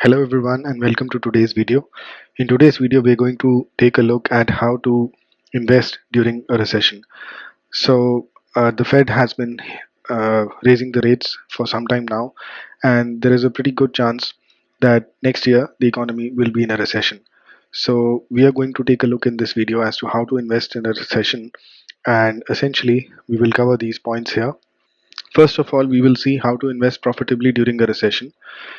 Hello everyone and welcome to today's video. In today's video we're going to take a look at how to invest during a recession. The Fed has been raising the rates for some time now, and there is a pretty good chance that next year the economy will be in a recession. So we are going to take a look in this video as to how to invest in a recession, and essentially we will cover these points here. First of all, we will see how to invest profitably during a recession.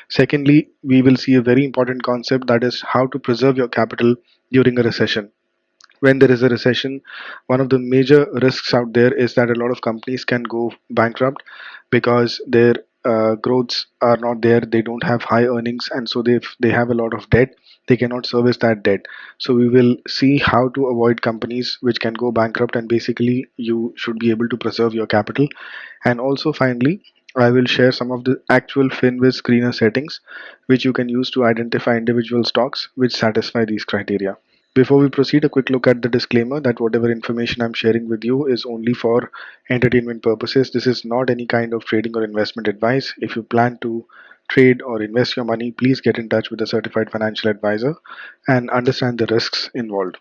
Secondly, we will see a very important concept, that is how to preserve your capital during a recession. When there is a recession, one of the major risks out there is that a lot of companies can go bankrupt because their growths are not there. They don't have high earnings, and so they have a lot of debt. They cannot service that debt. So we will see how to avoid companies which can go bankrupt, and basically you should be able to preserve your capital. And also finally, I will share some of the actual Finviz screener settings which you can use to identify individual stocks which satisfy these criteria. Before we proceed, a quick look at the disclaimer that whatever information I'm sharing with you is only for entertainment purposes. This is not any kind of trading or investment advice. If you plan to trade or invest your money, please get in touch with a certified financial advisor and understand the risks involved.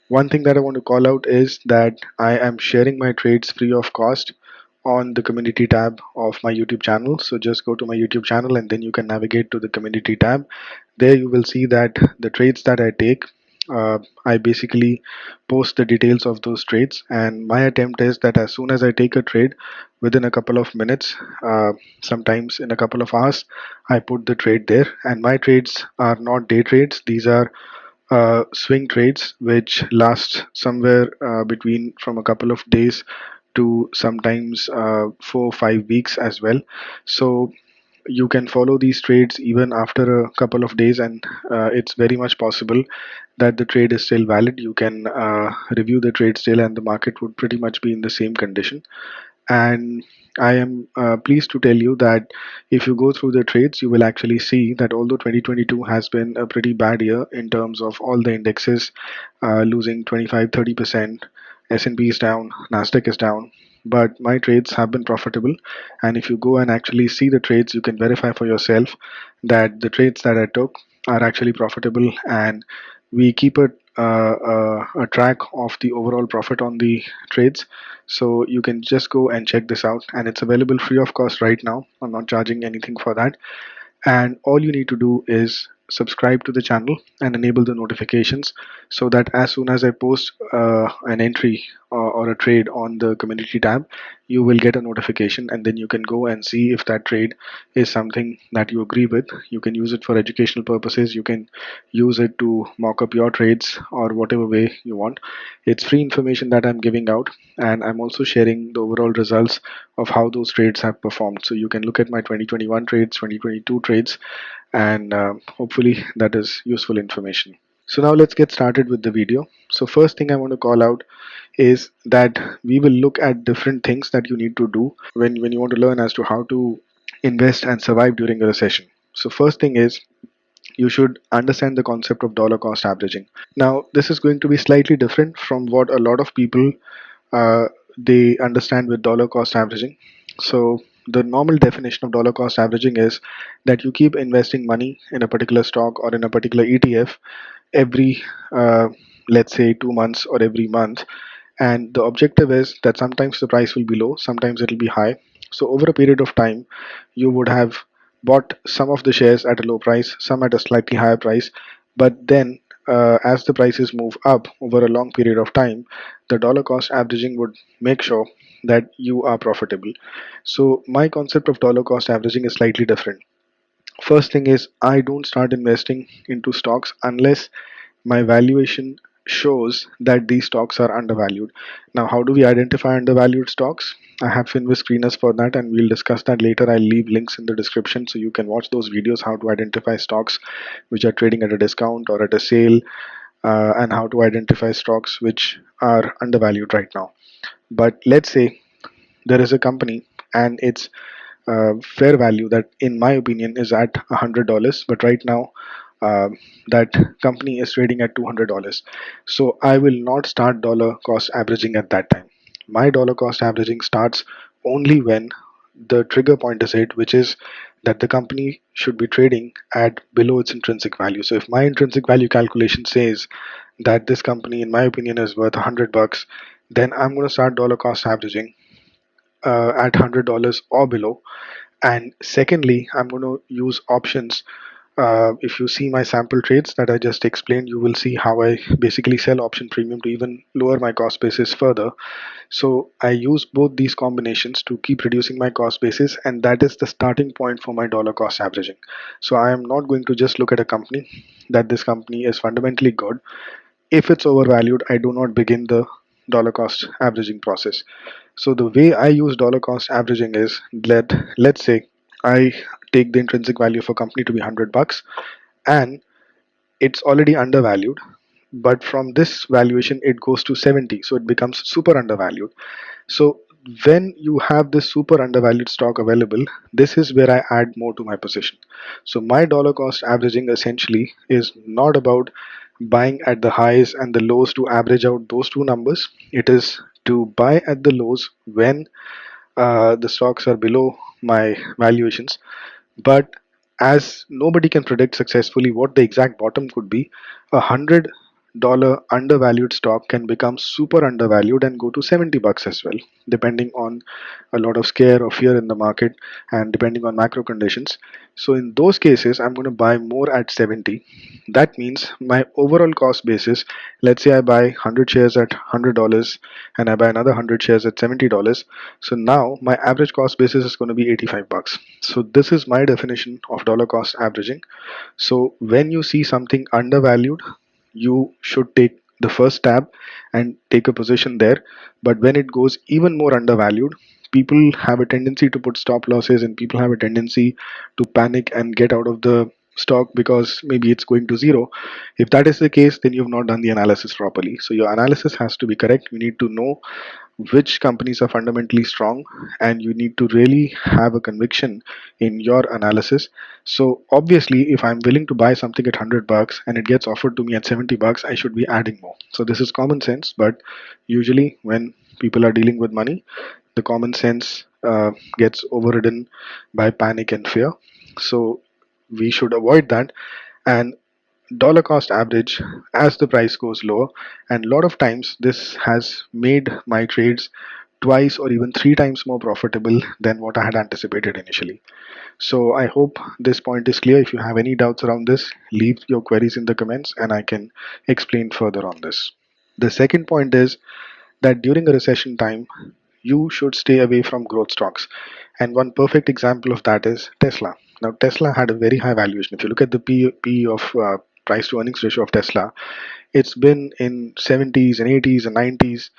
One thing that I want to call out is that I am sharing my trades free of cost on the community tab of my YouTube channel. So just go to my YouTube channel and then you can navigate to the community tab. There you will see that the trades that I take, I basically post the details of those trades, and my attempt is that as soon as I take a trade, within a couple of minutes, sometimes in a couple of hours, I put the trade there. And my trades are not day trades. These are swing trades which last somewhere between from a couple of days to sometimes 4 or 5 weeks as well. So you can follow these trades even after a couple of days, and it's very much possible that the trade is still valid. You can review the trade still and the market would pretty much be in the same condition. And I am pleased to tell you that if you go through the trades, you will actually see that although 2022 has been a pretty bad year in terms of all the indexes losing 25-30%, S&P is down, Nasdaq is down, but my trades have been profitable. And if you go and actually see the trades, you can verify for yourself that the trades that I took are actually profitable, and we keep a track of the overall profit on the trades. So you can just go and check this out, and it's available free of cost right now. I'm not charging anything for that, and all you need to do is subscribe to the channel and enable the notifications, so that as soon as I post an entry or a trade on the community tab, you will get a notification, and then you can go and see if that trade is something that you agree with. You can use it for educational purposes, you can use it to mock up your trades or whatever way you want. It's free information that I'm giving out, and I'm also sharing the overall results of how those trades have performed. So you can look at my 2021 trades, 2022 trades, and hopefully that is useful information. So now let's get started with the video. So first thing I want to call out is that we will look at different things that you need to do when you want to learn as to how to invest and survive during a recession. So first thing is, you should understand the concept of dollar cost averaging. Now this is going to be slightly different from what a lot of people they understand with dollar cost averaging. So the normal definition of dollar cost averaging is that you keep investing money in a particular stock or in a particular ETF every let's say 2 months or every month, and the objective is that sometimes the price will be low, sometimes it will be high. So over a period of time, you would have bought some of the shares at a low price, some at a slightly higher price, but then as the prices move up over a long period of time, the dollar cost averaging would make sure that you are profitable. So my concept of dollar cost averaging is slightly different. First thing is, I don't start investing into stocks unless my valuation shows that these stocks are undervalued. Now, how do we identify undervalued stocks? I have Finviz screeners for that, and we'll discuss that later. I'll leave links in the description so you can watch those videos, how to identify stocks which are trading at a discount or at a sale, and how to identify stocks which are undervalued right now. But let's say there is a company and its fair value that in my opinion is at $100, but right now that company is trading at $200. So I will not start dollar cost averaging at that time. My dollar cost averaging starts only when the trigger point is hit, which is that the company should be trading at below its intrinsic value. So if my intrinsic value calculation says that this company, in my opinion, is worth $100, then I'm going to start dollar cost averaging at $100 or below. And secondly, I'm going to use options. If you see my sample trades that I just explained, you will see how I basically sell option premium to even lower my cost basis further. So I use both these combinations to keep reducing my cost basis, and that is the starting point for my dollar cost averaging. So I am not going to just look at a company that this company is fundamentally good. If it's overvalued, I do not begin the dollar cost averaging process. So the way I use dollar cost averaging is, let's say I take the intrinsic value of a company to be $100 and it's already undervalued, but from this valuation it goes to 70, so it becomes super undervalued. So when you have this super undervalued stock available, this is where I add more to my position. So my dollar cost averaging essentially is not about buying at the highs and the lows to average out those two numbers. It is to buy at the lows when the stocks are below my valuations. But as nobody can predict successfully what the exact bottom could be, $100 undervalued stock can become super undervalued and go to $70 as well, depending on a lot of scare or fear in the market and depending on macro conditions. So in those cases, I'm going to buy more at 70. That means my overall cost basis, let's say I buy 100 shares at $100 and I buy another 100 shares at $70. So now my average cost basis is going to be $85. So this is my definition of dollar cost averaging. So when you see something undervalued, you should take the first tab and take a position there. But when it goes even more undervalued, people have a tendency to put stop losses and people have a tendency to panic and get out of the stock because maybe it's going to zero. If that is the case, then you've not done the analysis properly. So your analysis has to be correct. You need to know which companies are fundamentally strong, and you need to really have a conviction in your analysis. So obviously if I'm willing to buy something at $100 and it gets offered to me at $70, I should be adding more. So this is common sense, but usually when people are dealing with money, the common sense gets overridden by panic and fear. So we should avoid that and dollar cost average as the price goes lower. And a lot of times this has made my trades twice or even three times more profitable than what I had anticipated initially. So I hope this point is clear. If you have any doubts around this, leave your queries in the comments and I can explain further on this. The second point is that during a recession time, you should stay away from growth stocks. And one perfect example of that is Tesla. Now, Tesla had a very high valuation. If you look at the P of price to earnings ratio of Tesla, it's been in 70s and 80s and 90s.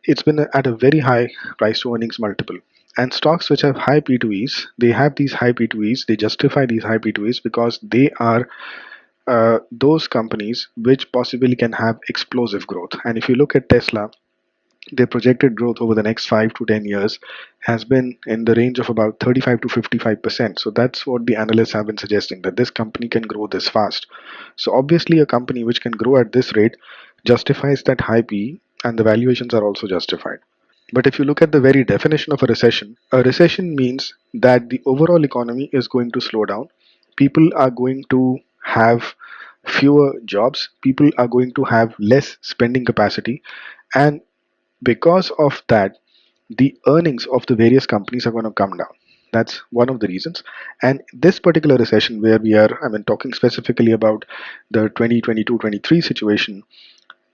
It's been at a very high price to earnings multiple. And stocks which have high P2Es, they have these high P2Es, they justify these high P2Es because they are those companies which possibly can have explosive growth. And if you look at Tesla, their projected growth over the next 5 to 10 years has been in the range of about 35 to 55%. So that's what the analysts have been suggesting, that this company can grow this fast. So obviously a company which can grow at this rate justifies that high PE, and the valuations are also justified. But if you look at the very definition of a recession means that the overall economy is going to slow down. People are going to have fewer jobs, people are going to have less spending capacity, and because of that, the earnings of the various companies are going to come down. That's one of the reasons. And this particular recession, where we are, I mean, talking specifically about the 2022-23 situation,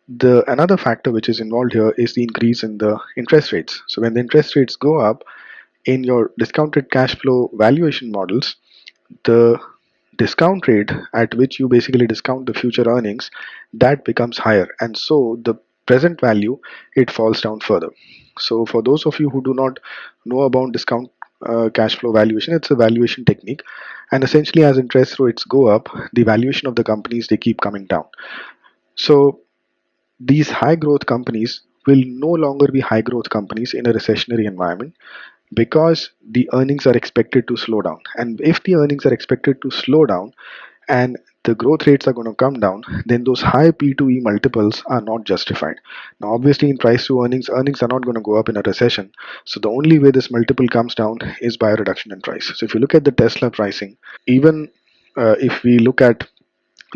the another factor which is involved here is the increase in the interest rates. So when the interest rates go up in your discounted cash flow valuation models, the discount rate at which you basically discount the future earnings, that becomes higher, and so the present value, it falls down further. So for those of you who do not know about discount cash flow valuation, it's a valuation technique, and essentially as interest rates go up, the valuation of the companies, they keep coming down. So these high growth companies will no longer be high growth companies in a recessionary environment, because the earnings are expected to slow down. And if the earnings are expected to slow down, and the growth rates are going to come down, then those high P/E multiples are not justified. Now, obviously, in price to earnings, earnings are not going to go up in a recession. So the only way this multiple comes down is by a reduction in price. So if you look at the Tesla pricing, even if we look at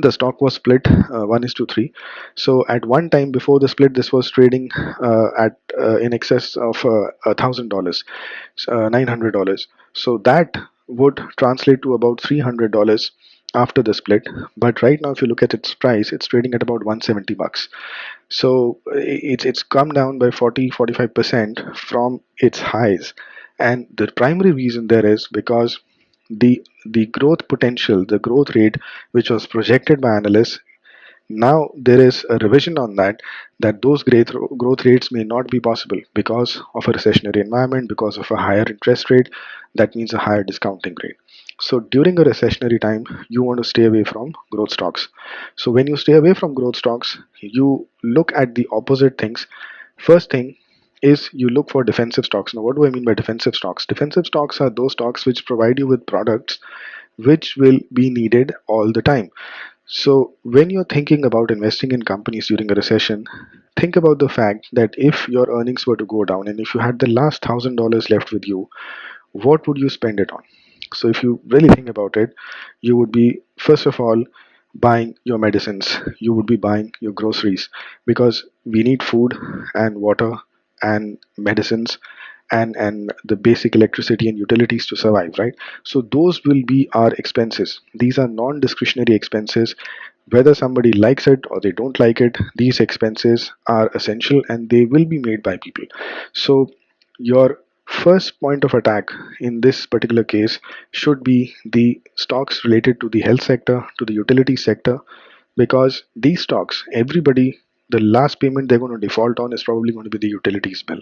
the stock was split 1 is to 3. So at one time before the split, this was trading at in excess of $1,000, $900. So that would translate to about $300 after the split. But right now, if you look at its price, it's trading at about 170 bucks. So it's come down by 45% from its highs. And the primary reason there is because the growth potential, the growth rate, which was projected by analysts, now there is a revision on that those growth rates may not be possible because of a recessionary environment, because of a higher interest rate. That means a higher discounting rate. So during a recessionary time, you want to stay away from growth stocks. So when you stay away from growth stocks, you look at the opposite things. First thing is you look for defensive stocks. Now, what do I mean by defensive stocks? Defensive stocks are those stocks which provide you with products which will be needed all the time. So, when you're thinking about investing in companies during a recession, think about the fact that if your earnings were to go down and if you had the last $1,000 left with you, what would you spend it on? So, if you really think about it, you would be, first of all, buying your medicines, you would be buying your groceries, because we need food and water and medicines and the basic electricity and utilities to survive, right? So those will be our expenses. These are non-discretionary expenses. Whether somebody likes it or they don't like it, these expenses are essential and they will be made by people. So your first point of attack in this particular case should be the stocks related to the health sector, to the utility sector, because these stocks, everybody, the last payment they're going to default on is probably going to be the utilities bill.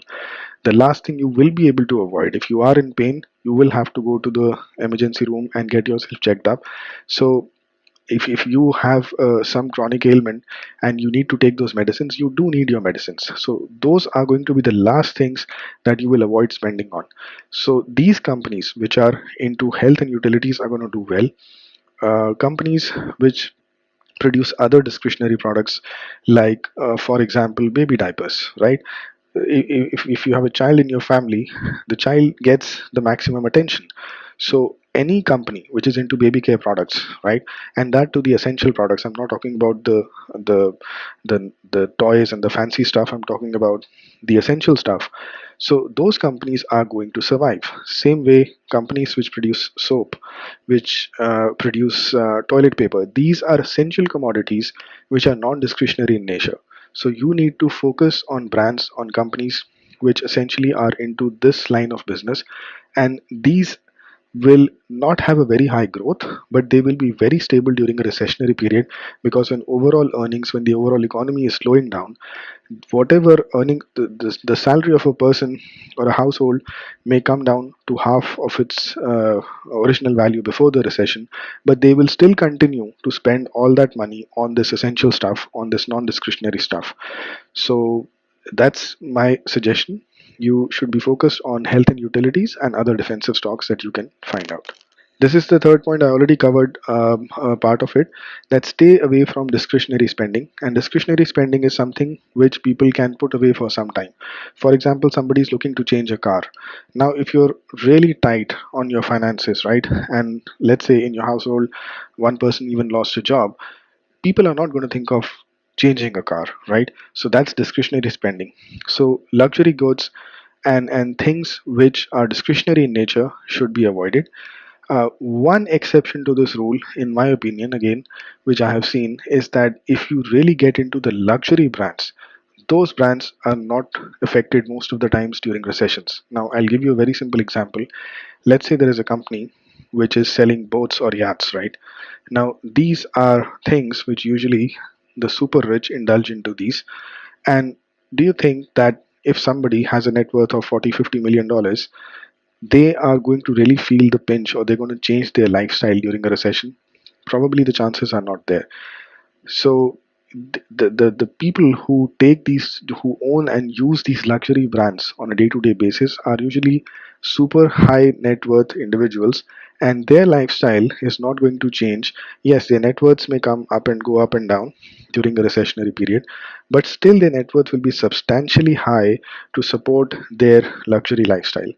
The last thing you will be able to avoid, if you are in pain, you will have to go to the emergency room and get yourself checked up. So if you have some chronic ailment and you need to take those medicines, you do need your medicines. So those are going to be the last things that you will avoid spending on. So these companies which are into health and utilities are going to do well. Companies which produce other discretionary products, like for example baby diapers, right? If you have a child in your family, the child gets the maximum attention. So any company which is into baby care products, right, and that to the essential products, I'm not talking about the the toys and the fancy stuff, I'm talking about the essential stuff. So those companies are going to survive. Same way, companies which produce soap, which produce toilet paper, these are essential commodities which are non-discretionary in nature. So you need to focus on brands, on companies which essentially are into this line of business, and these will not have a very high growth, but they will be very stable during a recessionary period, because when overall earnings, when the overall economy is slowing down, whatever earning the salary of a person or a household may come down to half of its original value before the recession, but they will still continue to spend all that money on this essential stuff, on this non-discretionary stuff. So that's my suggestion. You should be focused on health and utilities and other defensive stocks that you can find out. This is the third point. I already covered part of it. That stay away from discretionary spending. And discretionary spending is something which people can put away for some time. For example, somebody is looking to change a car. Now, if you're really tight on your finances, right, and let's say in your household, one person even lost a job, people are not going to think of changing a car, right? So that's discretionary spending. So luxury goods and things which are discretionary in nature should be avoided. One exception to this rule, in my opinion, again, which I have seen, is that if you really get into the luxury brands, those brands are not affected most of the times during recessions. Now, I'll give you a very simple example. Let's say there is a company which is selling boats or yachts, right? Now, these are things which usually the super rich indulge into these. And do you think that if somebody has a net worth of 40, $50 million, they are going to really feel the pinch or they're going to change their lifestyle during a recession? Probably the chances are not there. So the people who take these, who own and use these luxury brands on a day-to-day basis, are usually super high net worth individuals, and their lifestyle is not going to change. Yes, their net worths may come up and go up and down during a recessionary period, but still their net worth will be substantially high to support their luxury lifestyle.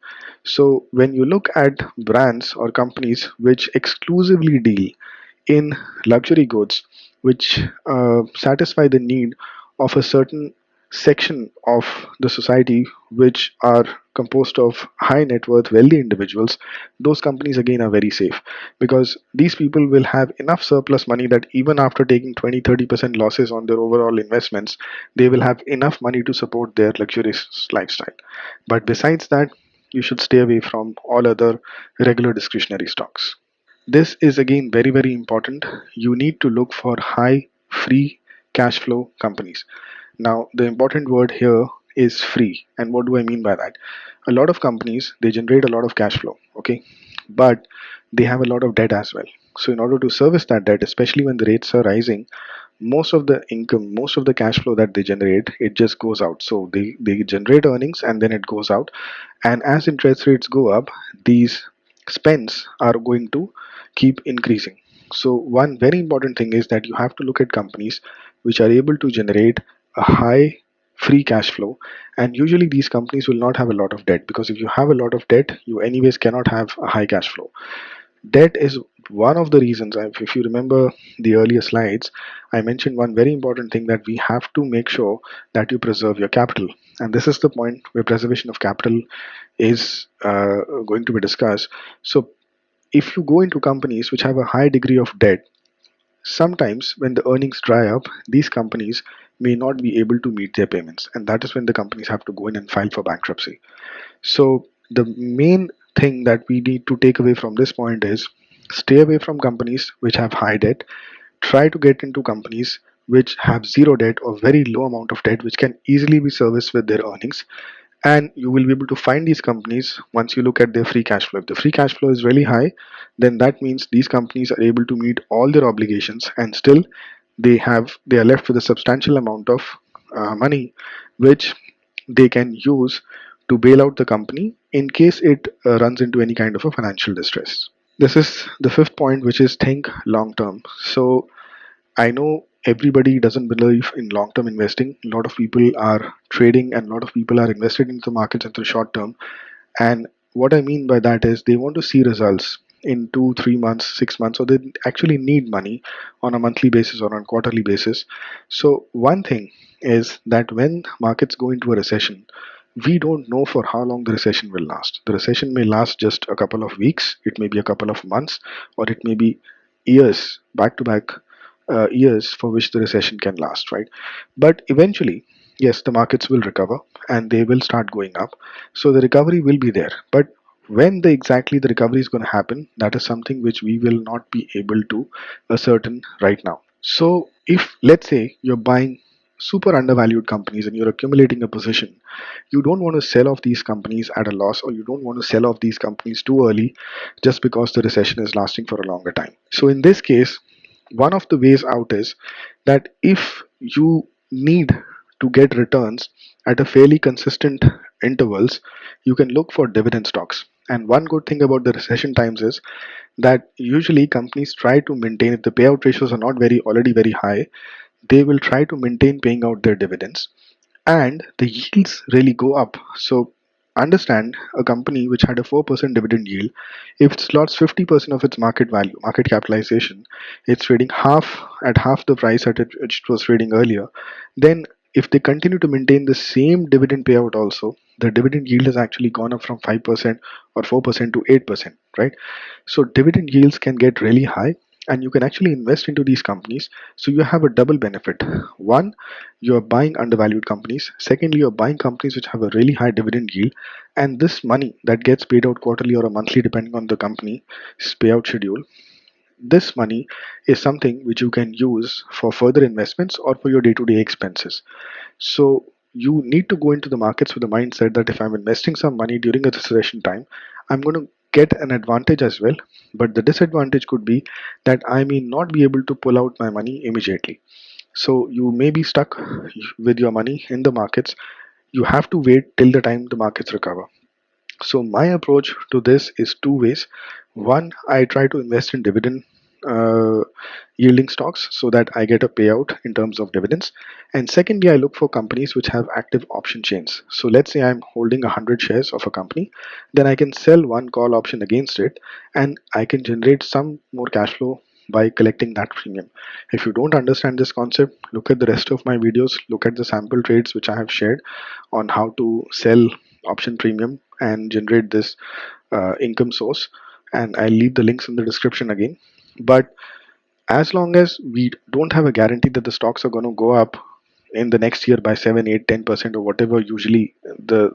So when you look at brands or companies which exclusively deal in luxury goods, which satisfy the need of a certain section of the society, which are composed of high net worth wealthy individuals, those companies again are very safe, because these people will have enough surplus money that even after taking 20-30% losses on their overall investments, they will have enough money to support their luxurious lifestyle. But besides that, you should stay away from all other regular discretionary stocks. This is again very, very important. You need to look for high free cash flow companies. Now, the important word here is free. And what do I mean by that? A lot of companies, they generate a lot of cash flow, okay? But they have a lot of debt as well. So, in order to service that debt, especially when the rates are rising, most of the income, most of the cash flow that they generate, it just goes out. So they generate earnings and then it goes out. And as interest rates go up, these spends are going to keep increasing. So one very important thing is that you have to look at companies which are able to generate a high free cash flow, and usually these companies will not have a lot of debt, because if you have a lot of debt, you anyways cannot have a high cash flow. Debt is one of the reasons. If you remember the earlier slides, I mentioned one very important thing, that we have to make sure that you preserve your capital. And this is the point where preservation of capital is going to be discussed. So, if you go into companies which have a high degree of debt, sometimes when the earnings dry up, these companies may not be able to meet their payments. And that is when the companies have to go in and file for bankruptcy. So the main thing that we need to take away from this point is, stay away from companies which have high debt. Try to get into companies which have zero debt or very low amount of debt, which can easily be serviced with their earnings. And you will be able to find these companies once you look at their free cash flow. If the free cash flow is really high, then that means these companies are able to meet all their obligations, and still they are left with a substantial amount of money, which they can use to bail out the company in case it runs into any kind of a financial distress. This is the fifth point, which is think long term. So I know everybody doesn't believe in long term investing. A lot of people are trading and a lot of people are invested into the markets in the short term. And what I mean by that is, they want to see results in 2, 3 months, 6 months, or they actually need money on a monthly basis or on quarterly basis. So one thing is that when markets go into a recession, we don't know for how long the recession will last. The recession may last just a couple of weeks, it may be a couple of months, or it may be years, back to back years for which the recession can last, right? But eventually, yes, the markets will recover and they will start going up. So the recovery will be there. But when exactly the recovery is going to happen, that is something which we will not be able to ascertain right now. So if, let's say, you're buying super undervalued companies and you're accumulating a position, you don't want to sell off these companies at a loss, or you don't want to sell off these companies too early just because the recession is lasting for a longer time. So in this case, one of the ways out is that if you need to get returns at a fairly consistent intervals, you can look for dividend stocks. And one good thing about the recession times is that usually companies try to maintain, if the payout ratios are not very already very high, they will try to maintain paying out their dividends, and the yields really go up. So understand, a company which had a 4% dividend yield, if it's lost 50% of its market value, market capitalization, it's trading half the price at which it was trading earlier, then if they continue to maintain the same dividend payout also, the dividend yield has actually gone up from 5% or 4% to 8%, right? So dividend yields can get really high, and you can actually invest into these companies. So you have a double benefit. One, you're buying undervalued companies. Secondly, you're buying companies which have a really high dividend yield. And this money that gets paid out quarterly or a monthly, depending on the company's payout schedule, this money is something which you can use for further investments or for your day-to-day expenses. So you need to go into the markets with the mindset that if I'm investing some money during a recession time, I'm going to get an advantage as well. But the disadvantage could be that I may not be able to pull out my money immediately. So you may be stuck with your money in the markets. You have to wait till the time the markets recover. So my approach to this is two ways. One, I try to invest in dividend uh, yielding stocks so that I get a payout in terms of dividends. And secondly, I look for companies which have active option chains. So let's say I'm holding 100 shares of a company, then I can sell one call option against it, and I can generate some more cash flow by collecting that premium. If you don't understand this concept, look at the rest of my videos, look at the sample trades which I have shared on how to sell option premium and generate this income source, and I'll leave the links in the description again. But as long as we don't have a guarantee that the stocks are going to go up in the next year by 7 8 10% or whatever usually the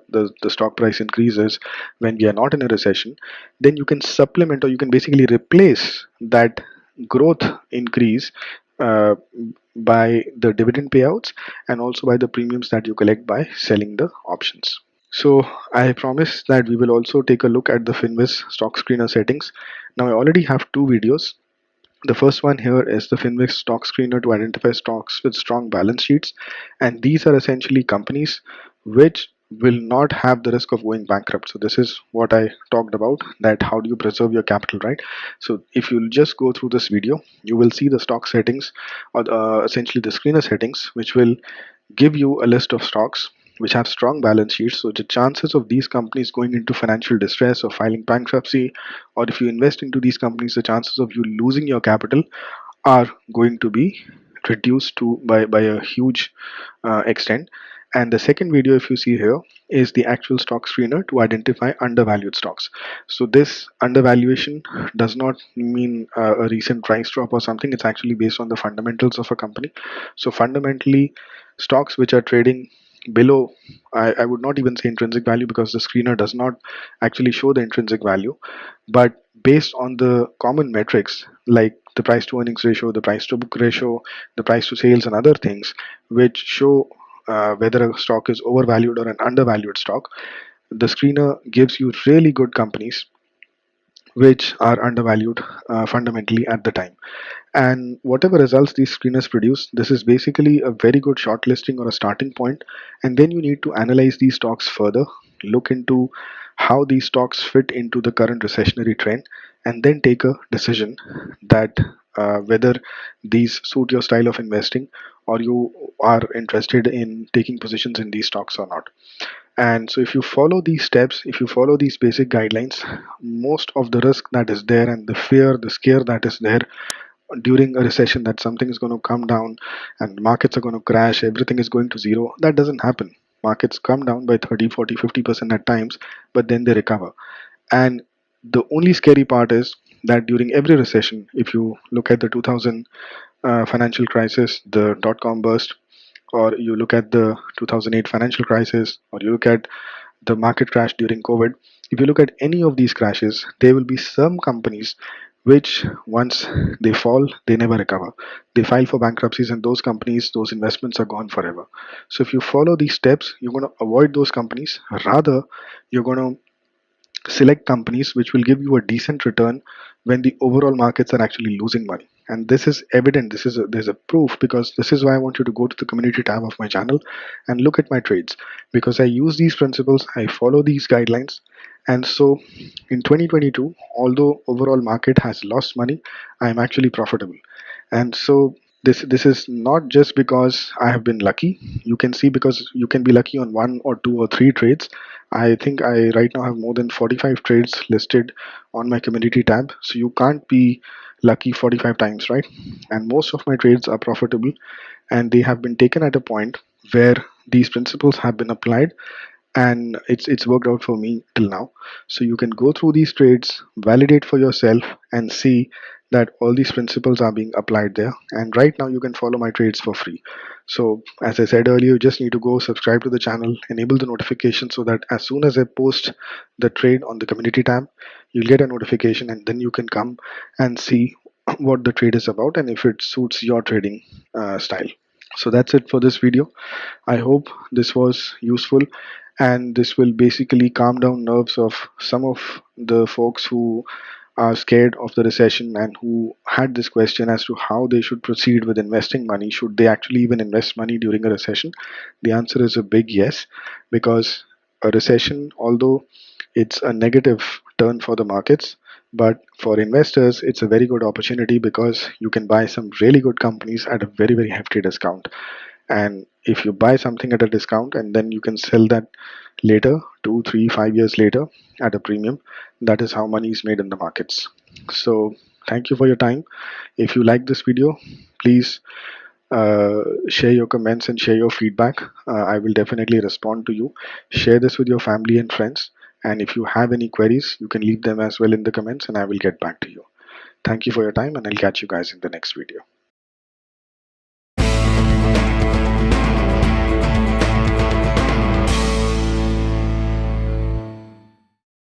stock price increases when we are not in a recession, then you can supplement or you can basically replace that growth increase uh, by the dividend payouts and also by the premiums that you collect by selling the options. So I promise that we will also take a look at the Finviz stock screener settings. Now I already have two videos. The first one here is the Finviz stock screener to identify stocks with strong balance sheets, and these are essentially companies which will not have the risk of going bankrupt. So this is what I talked about, that how do you preserve your capital, right? So if you'll just go through this video, you will see the stock settings or essentially the screener settings, which will give you a list of stocks which have strong balance sheets. So the chances of these companies going into financial distress or filing bankruptcy, or if you invest into these companies, the chances of you losing your capital are going to be reduced to by a huge extent. And the second video, if you see here, is the actual stock screener to identify undervalued stocks. So this undervaluation does not mean a recent price drop or something. It's actually based on the fundamentals of a company. So fundamentally, stocks which are trading below, I would not even say intrinsic value, because the screener does not actually show the intrinsic value, but based on the common metrics like the price to earnings ratio, the price to book ratio, the price to sales, and other things which show whether a stock is overvalued or an undervalued stock, the screener gives you really good companies which are undervalued fundamentally at the time. And whatever results these screeners produce, this is basically a very good shortlisting or a starting point. And then you need to analyze these stocks further, look into how these stocks fit into the current recessionary trend, and then take a decision that whether these suit your style of investing or you are interested in taking positions in these stocks or not. And so if you follow these steps, if you follow these basic guidelines, most of the risk that is there and the fear, the scare that is there during a recession, that something is going to come down and markets are going to crash, everything is going to zero, that doesn't happen. Markets come down by 30, 40, 50% at times, but then they recover. And the only scary part is that during every recession, if you look at the 2000 financial crisis, the dot-com burst, or you look at the 2008 financial crisis, or you look at the market crash during COVID, if you look at any of these crashes, there will be some companies which, once they fall, they never recover. They file for bankruptcies, and those companies, those investments are gone forever. So if you follow these steps, you're going to avoid those companies. Rather, you're going to select companies which will give you a decent return when the overall markets are actually losing money. And this is evident, there's a proof, because this is why I want you to go to the community tab of my channel and look at my trades, because I use these principles, I follow these guidelines. And so in 2022, although overall market has lost money, I am actually profitable. And so this is not just because I have been lucky. You can see, because you can be lucky on one or two or three trades. I think I right now have more than 45 trades listed on my community tab. So you can't be lucky 45 times, right? And most of my trades are profitable, and they have been taken at a point where these principles have been applied, and it's worked out for me till now. So you can go through these trades, validate for yourself, and see that all these principles are being applied there. And right now you can follow my trades for free. So as I said earlier, you just need to go subscribe to the channel, enable the notification, so that as soon as I post the trade on the community tab, you'll get a notification, and then you can come and see what the trade is about and if it suits your trading style. So that's it for this video. I hope this was useful, and this will basically calm down nerves of some of the folks who are scared of the recession and who had this question as to how they should proceed with investing money, should they actually even invest money during a recession, the answer is a big yes, because a recession, although it's a negative turn for the markets, but for investors it's a very good opportunity because you can buy some really good companies at a very very hefty discount. And if you buy something at a discount and then you can sell that later, 2 3 5 years later, at a premium, that is how money is made in the markets. So thank you for your time. If you like this video, please share your comments and share your feedback. I will definitely respond to you. Share this with your family and friends, and if you have any queries you can leave them as well in the comments and I will get back to you. Thank you for your time, and I'll catch you guys in the next video.